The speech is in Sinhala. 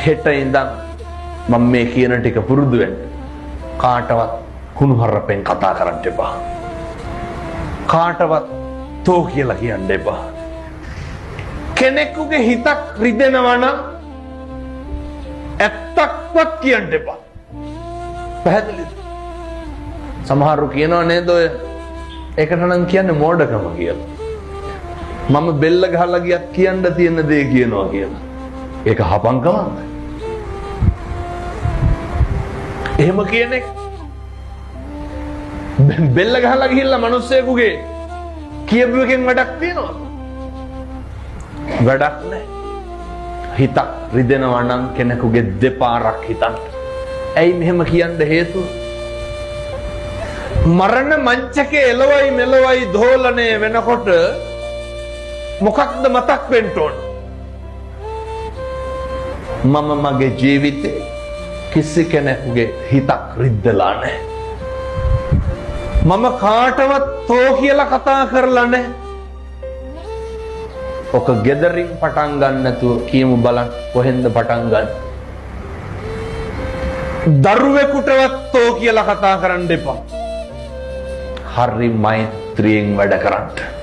හෙට ඉඳන් මම මේ කියන ටික පුරුදු වෙන්න. කාටවත් කුණුහරුපෙන් කතා කරන්න එපා. කාටවත් තෝ කියලා කියන්න එපා. කෙනෙකුගේ හිතක් රිදෙනවා නම් ඇත්තක්වත් කියන්න එපා. පැහැදිලිද? සමහරු කියනවා නේද ඔය ඒකට නම් කියන්නේ මෝඩකම කියලා. මම බෙල්ල ගහලා ගියත් කියන්න තියෙන දේ කියනවා කියලා. ඒක හපංකමක්ද? එහෙම කියන්නේ බෙල්ල ගහලා ගිහිල්ලා මිනිස්සෙකුගේ කියපු එකෙන් වැඩක් තියනවද? වැඩක් නැහැ. හිතක් රිදෙනවා නම් කෙනෙකුගේ දෙපාරක් හිතන්න. ඇයි මෙහෙම කියන්න හේතුව? මරණ මංචකේ එළවයි මෙලවයි දෝලණය වෙනකොට මොකක්ද මතක් වෙන්න ඕන? මම මගේ ජීවිතේ කිසි කෙනෙකුගේ හිතක් රිද්දලා නැහැ. මම කාටවත් තෝ කියලා කතා කරලා නැහැ. ඔක ගෙදරින් පටන් ගන්න නැතුව කියමු බලන්න කොහෙන්ද පටන් ගන්න. දරුවෙකුටවත් තෝ කියලා කතා කරන්න එපා. හරි මෛත්‍රියෙන් වැඩ කරන්න.